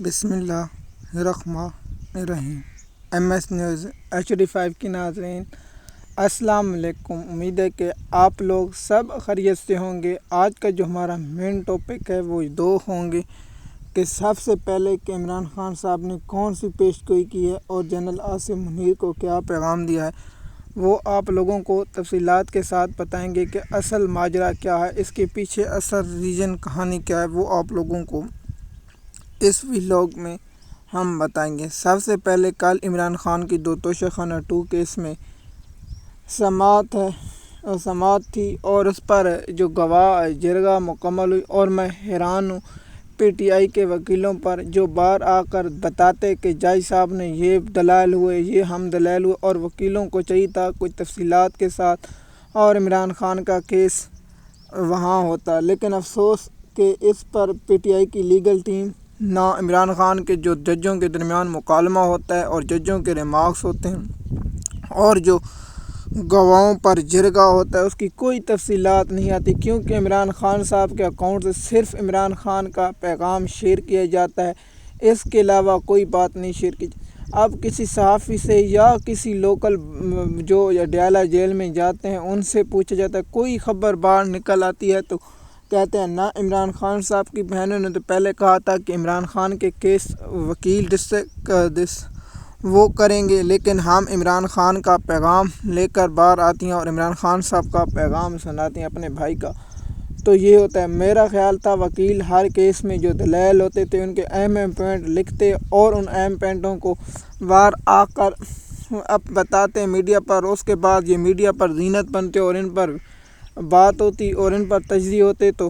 بسم اللہ الرحمن الرحیم۔ MS نیوز HD5 کی ناظرین السلام علیکم۔ امید ہے کہ آپ لوگ سب خیریت سے ہوں گے۔ آج کا جو ہمارا مین ٹاپک ہے وہ دو ہوں گے کہ سب سے پہلے کہ عمران خان صاحب نے کون سی پیش گوئی کی ہے اور جنرل عاصم منیر کو کیا پیغام دیا ہے، وہ آپ لوگوں کو تفصیلات کے ساتھ بتائیں گے کہ اصل ماجرا کیا ہے، اس کے پیچھے اصل ریزن کہانی کیا ہے، وہ آپ لوگوں کو اس ویلاگ میں ہم بتائیں گے۔ سب سے پہلے کل عمران خان کی دو توشہ خانہ 2 کیس میں سماعت تھی اور اس پر جو گواہ جرگہ مکمل ہوئی، اور میں حیران ہوں PTI کے وکیلوں پر جو بار آ کر بتاتے کہ جج صاحب نے یہ دلائل ہوئے، یہ ہم دلائل ہوئے، اور وکیلوں کو چاہیے تھا کچھ تفصیلات کے ساتھ اور عمران خان کا کیس وہاں ہوتا، لیکن افسوس کہ اس پر PTI کی لیگل ٹیم نہ عمران خان کے جو ججوں کے درمیان مکالمہ ہوتا ہے اور ججوں کے ریمارکس ہوتے ہیں اور جو گواہوں پر جرگہ ہوتا ہے اس کی کوئی تفصیلات نہیں آتی، کیونکہ عمران خان صاحب کے اکاؤنٹ سے صرف عمران خان کا پیغام شیئر کیا جاتا ہے، اس کے علاوہ کوئی بات نہیں شیئر کی جاتی۔ اب کسی صحافی سے یا کسی لوکل جو ڈیالہ جیل میں جاتے ہیں ان سے پوچھا جاتا ہے، کوئی خبر باہر نکل آتی ہے تو کہتے ہیں نہ عمران خان صاحب کی بہنوں نے تو پہلے کہا تھا کہ عمران خان کے کیس وکیل وہ کریں گے، لیکن ہم عمران خان کا پیغام لے کر باہر آتی ہیں اور عمران خان صاحب کا پیغام سناتی ہیں اپنے بھائی کا۔ تو یہ ہوتا ہے، میرا خیال تھا وکیل ہر کیس میں جو دلائل ہوتے تھے ان کے اہم پوائنٹ لکھتے اور ان اہم پوائنٹوں کو باہر آ کر اب بتاتے میڈیا پر، اس کے بعد یہ میڈیا پر زینت بنتے اور ان پر بات ہوتی اور ان پر تجزیے ہوتے تو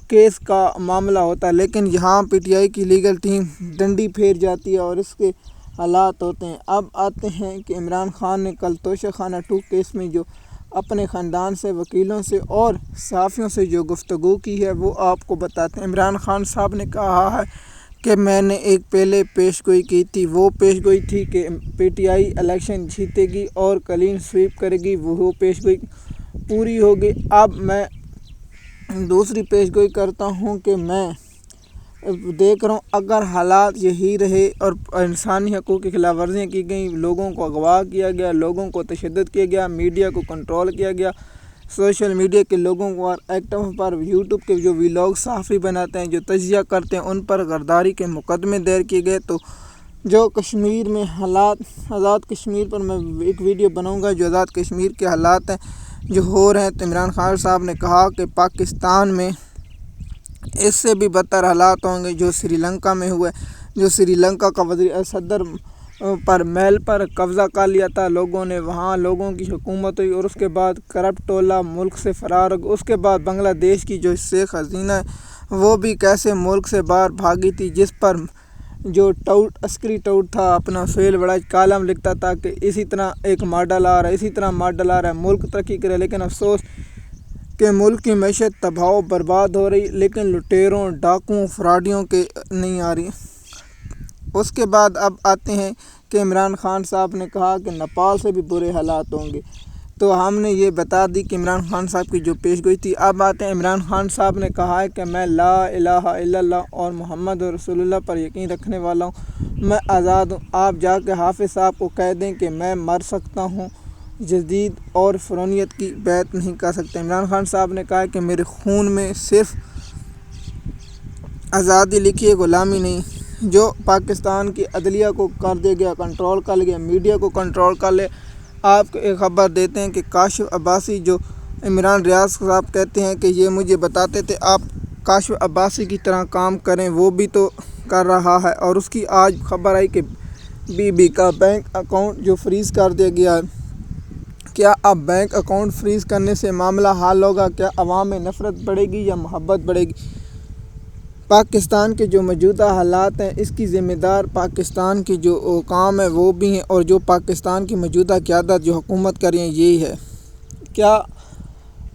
کیس کا معاملہ ہوتا، لیکن یہاں PTI کی لیگل ٹیم ڈنڈی پھیر جاتی ہے اور اس کے حالات ہوتے ہیں۔ اب آتے ہیں کہ عمران خان نے کل توشہ خانہ 2 کیس میں جو اپنے خاندان سے، وکیلوں سے اور صحافیوں سے جو گفتگو کی ہے وہ آپ کو بتاتے ہیں۔ عمران خان صاحب نے کہا ہے کہ میں نے ایک پہلے پیش گوئی کی تھی، وہ پیش گوئی تھی کہ PTI الیکشن جیتے گی اور کلین سویپ کرے گی، وہ پیش گوئی پوری ہوگی۔ اب میں دوسری پیش گوئی کرتا ہوں کہ میں دیکھ رہا ہوں اگر حالات یہی رہے اور انسانی حقوق کی خلاف ورزیاں کی گئیں، لوگوں کو اغوا کیا گیا، لوگوں کو تشدد کیا گیا، میڈیا کو کنٹرول کیا گیا، سوشل میڈیا کے لوگوں کو اور ایکٹیو پر YouTube کے جو ویلاگ صحافی بناتے ہیں جو تجزیہ کرتے ہیں ان پر غداری کے مقدمے دائر کیے گئے، تو جو کشمیر میں حالات آزاد کشمیر پر میں ایک ویڈیو بناؤں گا جو آزاد کشمیر کے حالات ہیں جو ہو رہے ہیں، تو عمران خان صاحب نے کہا کہ پاکستان میں اس سے بھی بدتر حالات ہوں گے جو سری لنکا میں ہوئے، جو سری لنکا کا صدر پر محل پر قبضہ کر لیا تھا لوگوں نے، وہاں لوگوں کی حکومت ہوئی اور اس کے بعد کرپٹ ٹولہ ملک سے فرار ہو گیا، اس کے بعد بنگلہ دیش کی جو شیخ حسینہ ہے وہ بھی کیسے ملک سے باہر بھاگی تھی، جس پر جو عسکری ٹاؤٹ تھا اپنا فیل بڑا کالم لکھتا تھا کہ اسی طرح ایک ماڈل آ رہا ہے، اسی طرح ماڈل آ رہا ہے، ملک ترقی کرے، لیکن افسوس کہ ملک کی معیشت تباہ و برباد ہو رہی، لیکن لٹیروں، ڈاکوؤں، فراڈیوں کے نہیں آ رہی۔ اس کے بعد اب آتے ہیں کہ عمران خان صاحب نے کہا کہ نیپال سے بھی برے حالات ہوں گے، تو ہم نے یہ بتا دی کہ عمران خان صاحب کی جو پیش گوئی تھی۔ اب آتے ہیں عمران خان صاحب نے کہا ہے کہ میں لا الہ الا اللہ اور محمد رسول اللہ پر یقین رکھنے والا ہوں، میں آزاد ہوں، آپ جا کے حافظ صاحب کو کہہ دیں کہ میں مر سکتا ہوں، جدید اور فرعونیت کی بیعت نہیں کر سکتے۔ عمران خان صاحب نے کہا کہ میرے خون میں صرف آزادی لکھی ہے، غلامی نہیں۔ جو پاکستان کی عدلیہ کو کر دے گیا، کنٹرول کر لیا، میڈیا کو کنٹرول کر لے۔ آپ کو ایک خبر دیتے ہیں کہ کاشف عباسی جو عمران ریاض صاحب کہتے ہیں کہ یہ مجھے بتاتے تھے آپ کاشف عباسی کی طرح کام کریں، وہ بھی تو کر رہا ہے، اور اس کی آج خبر آئی کہ بی کا بینک اکاؤنٹ جو فریز کر دیا گیا ہے۔ کیا اب بینک اکاؤنٹ فریز کرنے سے معاملہ حل ہوگا؟ کیا عوام میں نفرت بڑھے گی یا محبت بڑھے گی؟ پاکستان کے جو موجودہ حالات ہیں اس کی ذمہ دار پاکستان کی جو حکام ہے وہ بھی ہیں، اور جو پاکستان کی موجودہ قیادت جو حکومت کر رہی ہیں یہی ہے۔ کیا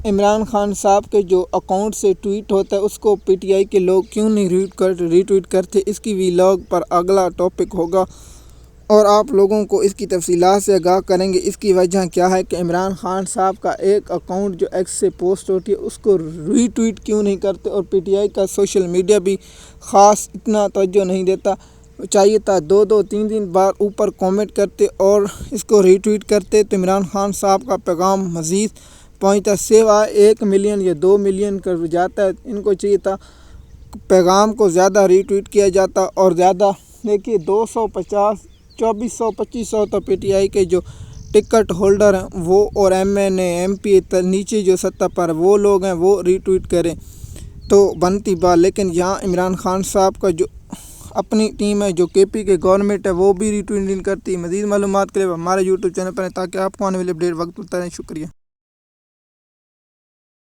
عمران خان صاحب کے جو اکاؤنٹ سے ٹویٹ ہوتا ہے اس کو PTI کے لوگ کیوں نہیں ری ٹویٹ کرتے؟ اس کی ویلاگ پر اگلا ٹاپک ہوگا اور آپ لوگوں کو اس کی تفصیلات سے آگاہ کریں گے۔ اس کی وجہ کیا ہے کہ عمران خان صاحب کا ایک اکاؤنٹ جو ایکس سے پوسٹ ہوتی ہے اس کو ری ٹویٹ کیوں نہیں کرتے، اور PTI کا سوشل میڈیا بھی خاص اتنا توجہ نہیں دیتا چاہیے تھا 2-3 بار اوپر کامنٹ کرتے اور اس کو ری ٹویٹ کرتے تو عمران خان صاحب کا پیغام مزید پہنچتا، سوائے 1 ملین یا 2 ملین کر جاتا ہے۔ ان کو چاہیے تھا پیغام کو زیادہ ری ٹویٹ کیا جاتا اور زیادہ، دیکھیے 250 2400 2500 تو پی ٹی آئی کے جو ٹکٹ ہولڈر ہیں وہ اور M N A M P نیچے جو سطح پر وہ لوگ ہیں وہ ری ٹویٹ کریں تو بنتی بات، لیکن یہاں عمران خان صاحب کا جو اپنی ٹیم ہے، جو کے پی کے گورنمنٹ ہے، وہ بھی ری ٹویٹ نہیں کرتی۔ مزید معلومات کے لیے ہمارے یوٹیوب چینل پر ہیں تاکہ آپ کو آنے والی اپڈیٹ وقت ملتا رہے۔ شکریہ۔